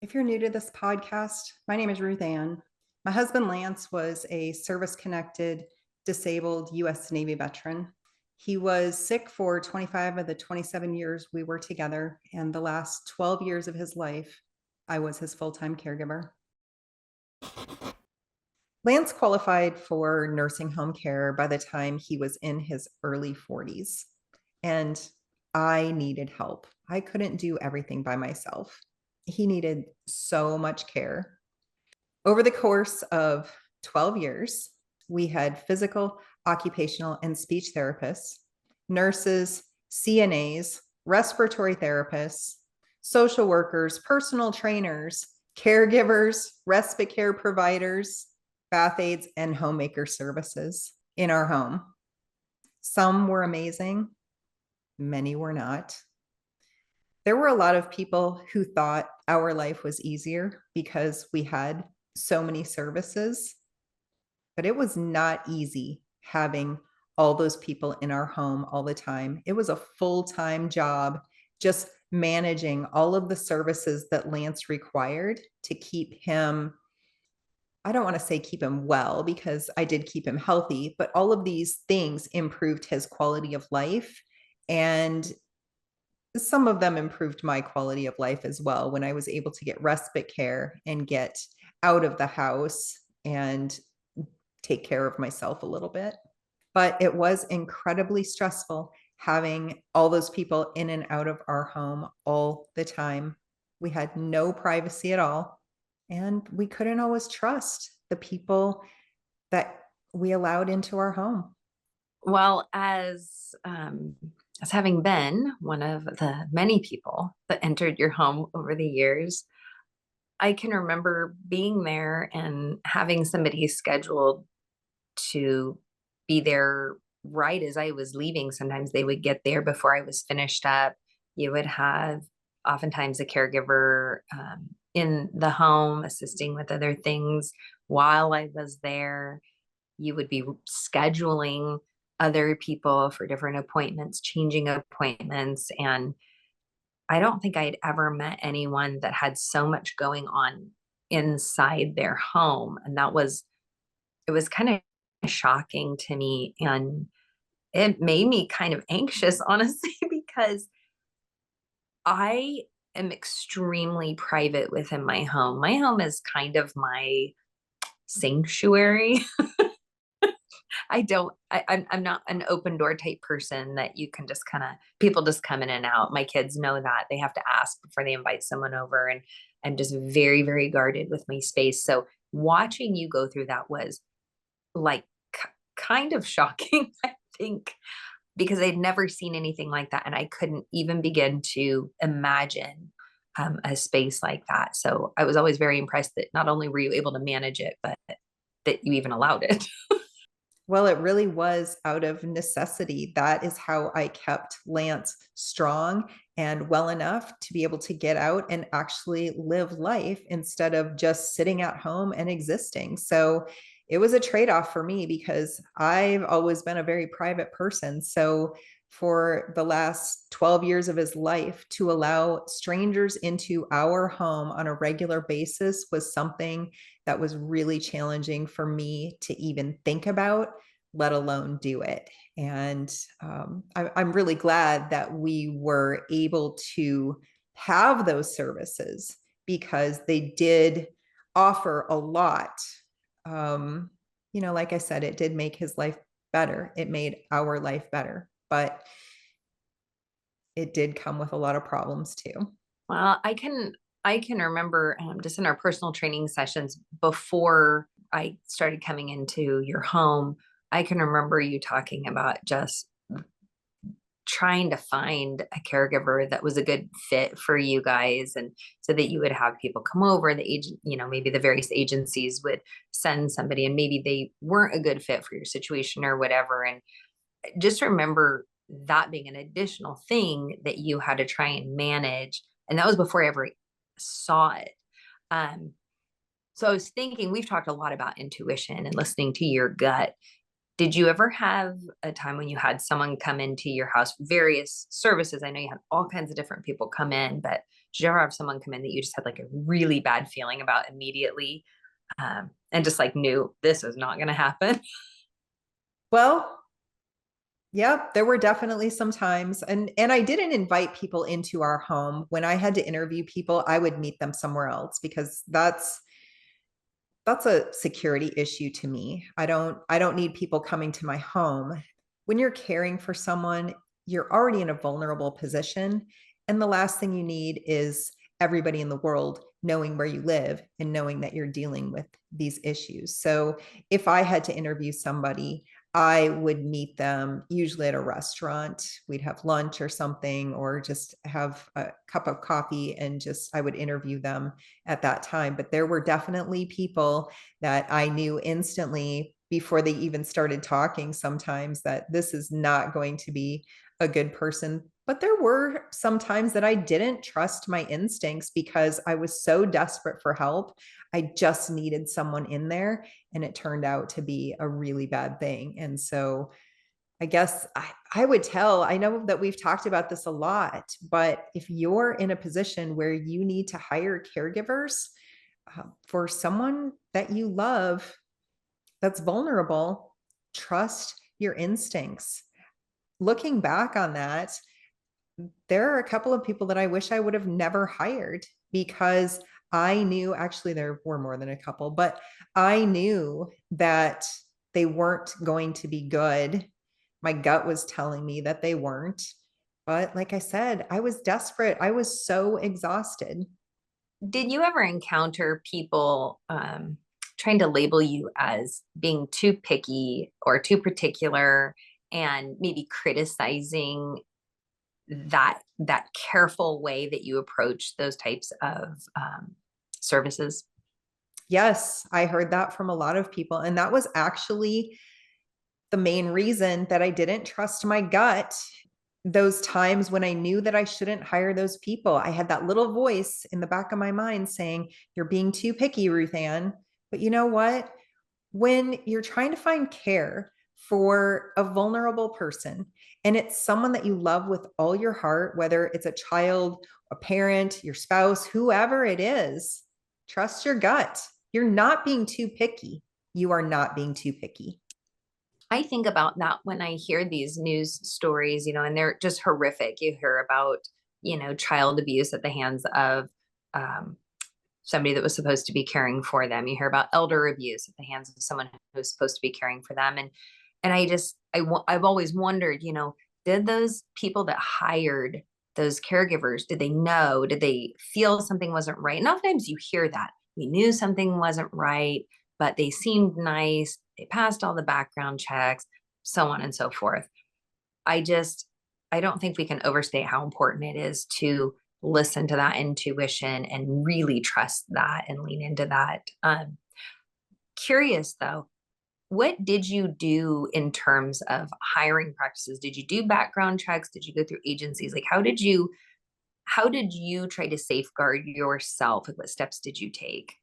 If you're new to this podcast, my name is RuthAnn. My husband Lance was a service connected, disabled US Navy veteran. He was sick for 25 of the 27 years we were together, and the last 12 years of his life, I was his full time caregiver. Lance qualified for nursing home care by the time he was in his early 40s, and I needed help. I couldn't do everything by myself. He needed so much care. Over the course of 12 years, we had physical, occupational, and speech therapists, nurses, CNAs, respiratory therapists, social workers, personal trainers, caregivers, respite care providers, bath aides, and homemaker services in our home. Some were amazing, many were not. There were a lot of people who thought our life was easier because we had so many services, but it was not easy having all those people in our home all the time. It was a full-time job just managing all of the services that Lance required to keep him, I don't want to say keep him well because I did keep him healthy, but all of these things improved his quality of life. And some of them improved my quality of life as well when I was able to get respite care and get out of the house and take care of myself a little bit. But it was incredibly stressful having all those people in and out of our home all the time. We had no privacy at all, and we couldn't always trust the people that we allowed into our home. Well, as having been one of the many people that entered your home over the years, I can remember being there and having somebody scheduled to be there right as I was leaving. Sometimes they would get there before I was finished up. You would have oftentimes a caregiver in the home assisting with other things while I was there. You would be scheduling other people for different appointments, changing appointments. And I don't think I'd ever met anyone that had so much going on inside their home. And it was kind of shocking to me. And it made me kind of anxious, honestly, because I am extremely private within my home. My home is kind of my sanctuary. I'm not an open door type person that you can just people just come in and out. My kids know that they have to ask before they invite someone over. And I'm just very, very guarded with my space. So watching you go through that was like kind of shocking, I think, because I'd never seen anything like that. And I couldn't even begin to imagine a space like that. So I was always very impressed that not only were you able to manage it, but that you even allowed it. Well, it really was out of necessity. That is how I kept Lance strong and well enough to be able to get out and actually live life instead of just sitting at home and existing. So it was a trade-off for me because I've always been a very private person. So for the last 12 years of his life, to allow strangers into our home on a regular basis was something that was really challenging for me to even think about, let alone do it. And I'm really glad that we were able to have those services because they did offer a lot. Like I said, it did make his life better. It made our life better, but it did come with a lot of problems too. Well, I can remember just in our personal training sessions before I started coming into your home, I can remember you talking about just trying to find a caregiver that was a good fit for you guys, and so that you would have people come over. The agent, maybe the various agencies would send somebody and maybe they weren't a good fit for your situation or whatever. And just remember that being an additional thing that you had to try and manage. And that was before I ever saw it. So I was thinking, we've talked a lot about intuition and listening to your gut. Did you ever have a time when you had someone come into your house, various services? I know you had all kinds of different people come in, but Did you ever have someone come in that you just had like a really bad feeling about immediately, and just like knew this is not going to happen? Well, yeah, there were definitely some times, and I didn't invite people into our home. When I had to interview people, I would meet them somewhere else because that's a security issue to me. I don't need people coming to my home. When you're caring for someone, you're already in a vulnerable position, and the last thing you need is everybody in the world knowing where you live and knowing that you're dealing with these issues. So if I had to interview somebody, I would meet them usually at a restaurant. We'd have lunch or something, or just have a cup of coffee, and just I would interview them at that time. But there were definitely people that I knew instantly before they even started talking sometimes that this is not going to be a good person. But there were some times that I didn't trust my instincts because I was so desperate for help. I just needed someone in there, and it turned out to be a really bad thing. And so I guess I would tell, I know that we've talked about this a lot, but if you're in a position where you need to hire caregivers for someone that you love that's vulnerable, trust your instincts. Looking back on that, there are a couple of people that I wish I would have never hired because I knew, actually, there were more than a couple, but I knew that they weren't going to be good. My gut was telling me that they weren't. But like I said, I was desperate. I was so exhausted. Did you ever encounter people trying to label you as being too picky or too particular, and maybe criticizing that careful way that you approach those types of services? Yes, I heard that from a lot of people. And that was actually the main reason that I didn't trust my gut. Those times when I knew that I shouldn't hire those people, I had that little voice in the back of my mind saying, "You're being too picky, RuthAnn." But you know what? When you're trying to find care for a vulnerable person, and it's someone that you love with all your heart, whether it's a child, a parent, your spouse, whoever it is, trust your gut. You're not being too picky. You are not being too picky. I think about that when I hear these news stories, and they're just horrific. You hear about, child abuse at the hands of um, somebody that was supposed to be caring for them. You hear about elder abuse at the hands of someone who was supposed to be caring for them. And I've always wondered, did those people that hired those caregivers, did they know, did they feel something wasn't right? And oftentimes you hear that we knew something wasn't right, but they seemed nice. They passed all the background checks, so on and so forth. I just, I don't think we can overstate how important it is to listen to that intuition and really trust that and lean into that. Curious though, what did you do in terms of hiring practices? Did you do background checks? Did you go through agencies? Like how did you try to safeguard yourself? Like what steps did you take?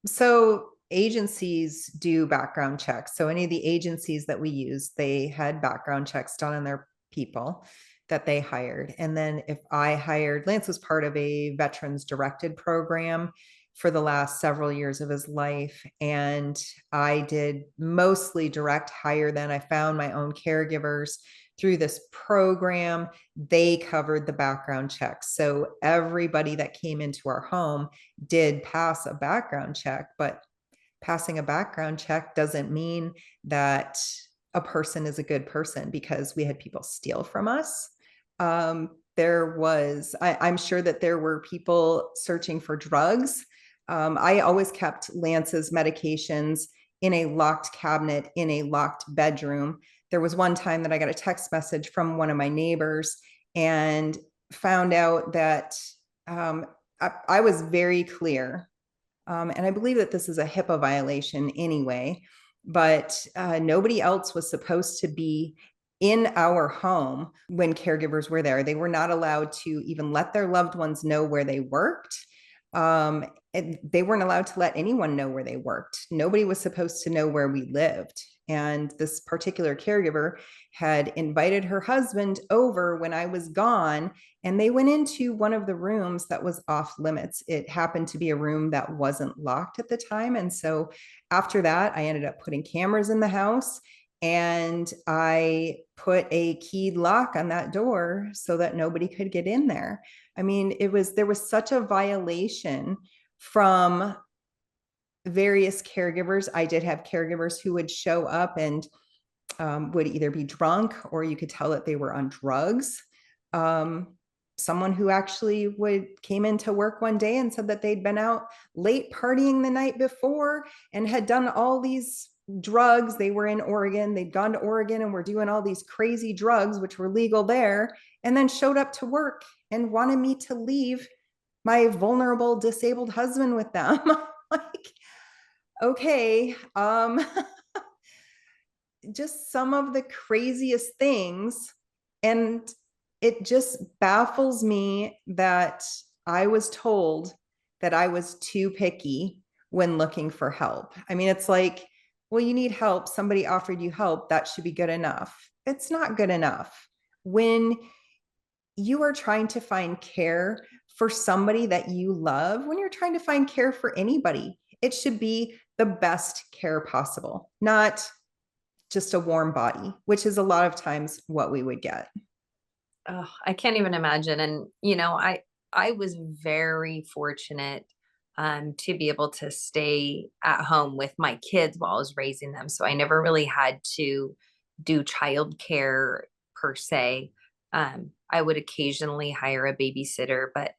So agencies do background checks. So any of the agencies that we use, they had background checks done on their people that they hired. And then if I hired, Lance was part of a veterans directed program for the last several years of his life. And I did mostly direct hire. Then I found my own caregivers through this program. They covered the background checks. So everybody that came into our home did pass a background check, but passing a background check doesn't mean that a person is a good person, because we had people steal from us. I'm sure that there were people searching for drugs. I always kept Lance's medications in a locked cabinet in a locked bedroom. There was one time that I got a text message from one of my neighbors and found out that I was very clear. And I believe that this is a HIPAA violation anyway, but nobody else was supposed to be in our home when caregivers were there. They were not allowed to even let their loved ones know where they worked. They weren't allowed to let anyone know where they worked. Nobody was supposed to know where we lived. And this particular caregiver had invited her husband over when I was gone, and they went into one of the rooms that was off limits. It happened to be a room that wasn't locked at the time. And so after that, I ended up putting cameras in the house, and I put a keyed lock on that door so that nobody could get in there. I mean, there was such a violation from various caregivers. I did have caregivers who would show up and would either be drunk, or you could tell that they were on drugs. Someone who actually came into work one day and said that they'd been out late partying the night before and had done all these drugs. They were in Oregon. They'd gone to Oregon and were doing all these crazy drugs, which were legal there, and then showed up to work and wanted me to leave my vulnerable, disabled husband with them. Like, okay, just some of the craziest things. And it just baffles me that I was told that I was too picky when looking for help. I mean, it's like, well, you need help. Somebody offered you help. That should be good enough. It's not good enough. When you are trying to find care for somebody that you love, when you're trying to find care for anybody, it should be the best care possible, not just a warm body, which is a lot of times what we would get. Oh, I can't even imagine. And I was very fortunate to be able to stay at home with my kids while I was raising them. So I never really had to do childcare per se. I would occasionally hire a babysitter, but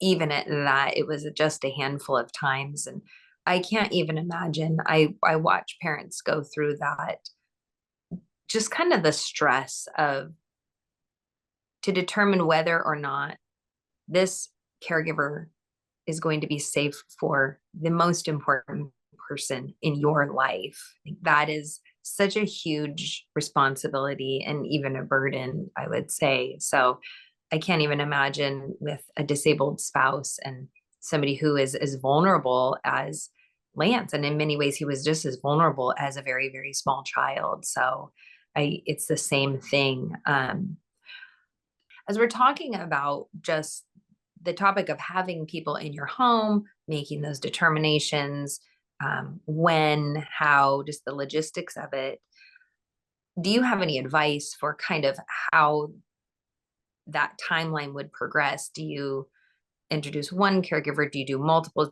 even at that, it was just a handful of times. And I can't even imagine. I watch parents go through that, just kind of the stress of to determine whether or not this caregiver is going to be safe for the most important person in your life. That is such a huge responsibility and even a burden, I would say. So I can't even imagine with a disabled spouse and somebody who is as vulnerable as Lance. And in many ways, he was just as vulnerable as a very, very small child. So it's the same thing. As we're talking about just the topic of having people in your home, making those determinations, when, how, just the logistics of it. Do you have any advice for kind of how that timeline would progress? Do you introduce one caregiver? Do you do multiple?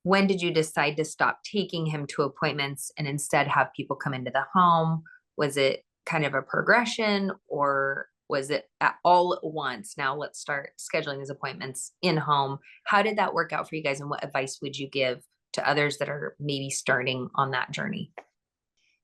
When did you decide to stop taking him to appointments and instead have people come into the home? Was it kind of a progression, or was it all at once? Now let's start scheduling these appointments in home. How did that work out for you guys? And what advice would you give to others that are maybe starting on that journey?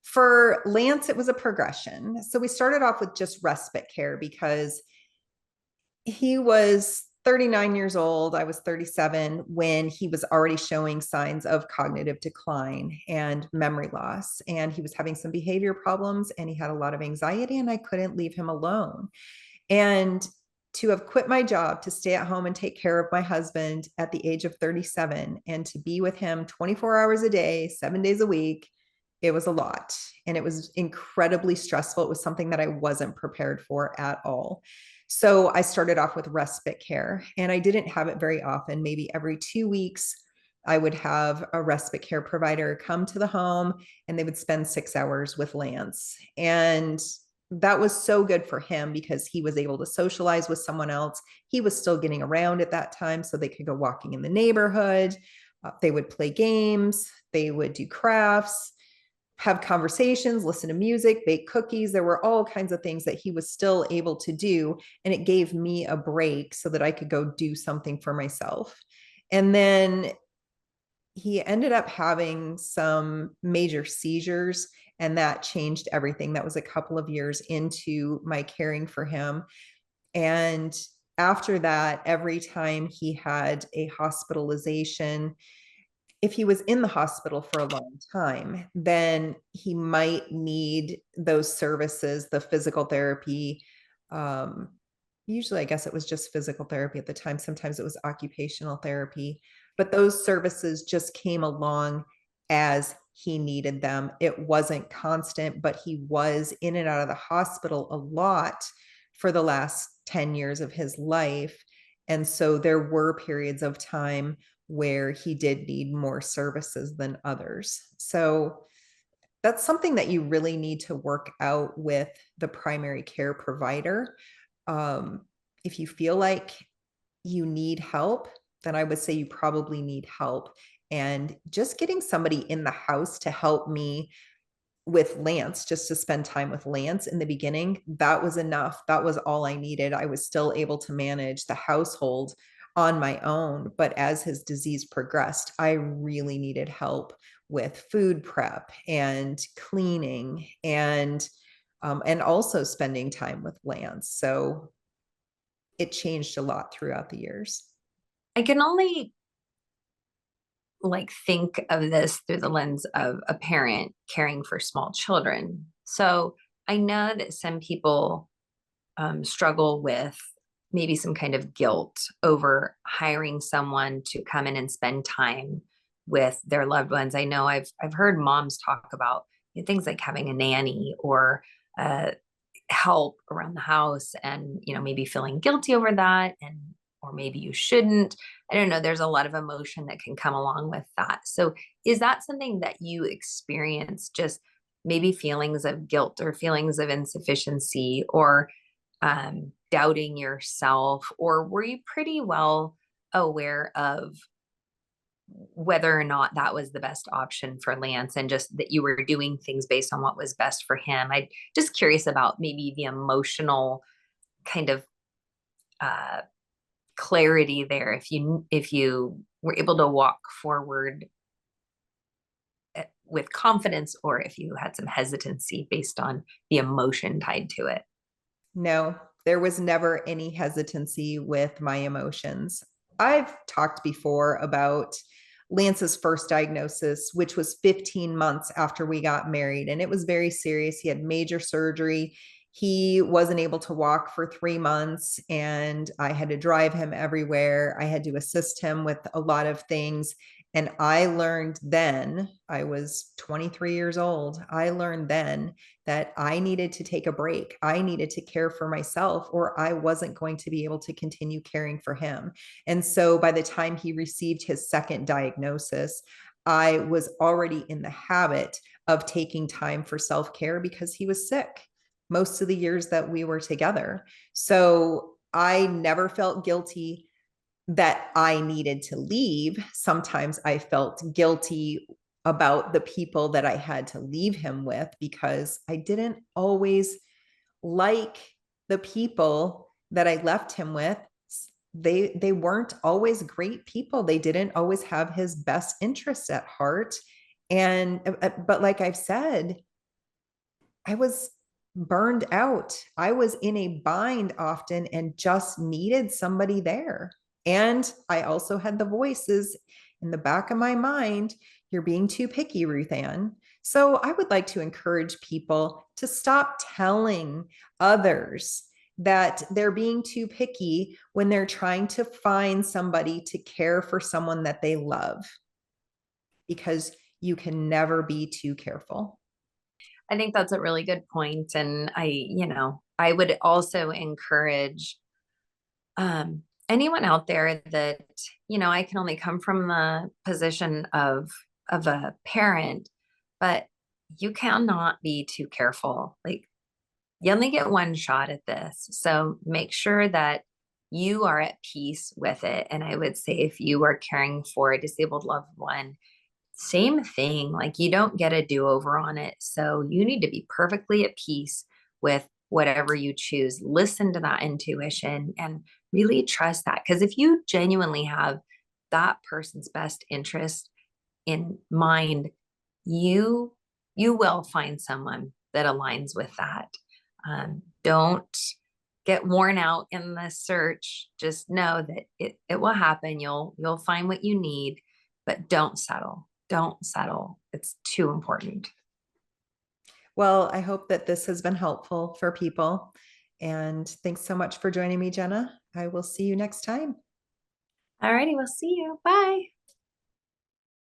For Lance, it was a progression. So we started off with just respite care because he was 39 years old. I was 37 when he was already showing signs of cognitive decline and memory loss. And he was having some behavior problems, and he had a lot of anxiety, and I couldn't leave him alone. And to have quit my job to stay at home and take care of my husband at the age of 37 and to be with him 24 hours a day, 7 days a week, it was a lot. And it was incredibly stressful. It was something that I wasn't prepared for at all. So I started off with respite care, and I didn't have it very often. Maybe every 2 weeks, I would have a respite care provider come to the home, and they would spend 6 hours with Lance. And that was so good for him because he was able to socialize with someone else. He was still getting around at that time, so they could go walking in the neighborhood. They would play games, they would do crafts, have conversations, listen to music, bake cookies. There were all kinds of things that he was still able to do. And it gave me a break so that I could go do something for myself. And then he ended up having some major seizures, and that changed everything. That was a couple of years into my caring for him. And after that, every time he had a hospitalization, if he was in the hospital for a long time, then he might need those services, the physical therapy. Usually, I guess it was just physical therapy at the time. Sometimes it was occupational therapy, but those services just came along as he needed them. It wasn't constant, but he was in and out of the hospital a lot for the last 10 years of his life. And so there were periods of time where he did need more services than others. So that's something that you really need to work out with the primary care provider. Um, if you feel like you need help, then I would say you probably need help. And just getting somebody in the house to help me with Lance, just to spend time with Lance in the beginning, that was enough. That was all I needed. I was still able to manage the household on my own. But as his disease progressed, I really needed help with food prep and cleaning and also spending time with Lance. So it changed a lot throughout the years. I can only like think of this through the lens of a parent caring for small children. So I know that some people struggle with maybe some kind of guilt over hiring someone to come in and spend time with their loved ones. I know I've heard moms talk about things like having a nanny or uh, help around the house, and maybe feeling guilty over that, and or maybe you shouldn't. I don't know, there's a lot of emotion that can come along with that. So is that something that you experience, just maybe feelings of guilt or feelings of insufficiency or doubting yourself, or were you pretty well aware of whether or not that was the best option for Lance, and just that you were doing things based on what was best for him? I'm just curious about maybe the emotional kind of uh, clarity there, if you were able to walk forward with confidence, or if you had some hesitancy based on the emotion tied to it. No, there was never any hesitancy with my emotions. I've talked before about Lance's first diagnosis, which was 15 months after we got married, and it was very serious. He had major surgery. He wasn't able to walk for 3 months, and I had to drive him everywhere. I had to assist him with a lot of things. And I learned then, I was 23 years old. I learned then that I needed to take a break. I needed to care for myself, or I wasn't going to be able to continue caring for him. And so by the time he received his second diagnosis, I was already in the habit of taking time for self care because he was sick most of the years that we were together. So I never felt guilty that I needed to leave. Sometimes I felt guilty about the people that I had to leave him with because I didn't always like the people that I left him with. They weren't always great people. They didn't always have his best interests at heart. And but like I've said, I was burned out. I was in a bind often and just needed somebody there. And I also had the voices in the back of my mind, you're being too picky, RuthAnn. So I would like to encourage people to stop telling others that they're being too picky when they're trying to find somebody to care for someone that they love, because you can never be too careful. I think that's a really good point. And I would also encourage anyone out there that, I can only come from the position of a parent, but you cannot be too careful. Like, you only get one shot at this. So make sure that you are at peace with it. And I would say if you are caring for a disabled loved one, same thing. Like, you don't get a do over on it. So you need to be perfectly at peace with whatever you choose. Listen to that intuition and really trust that. Because if you genuinely have that person's best interest in mind, you you will find someone that aligns with that. Don't get worn out in the search. Just know that it will happen. You'll find what you need, but don't settle. Don't settle. It's too important. Well, I hope that this has been helpful for people. And thanks so much for joining me, Jenna. I will see you next time. All righty, we'll see you. Bye.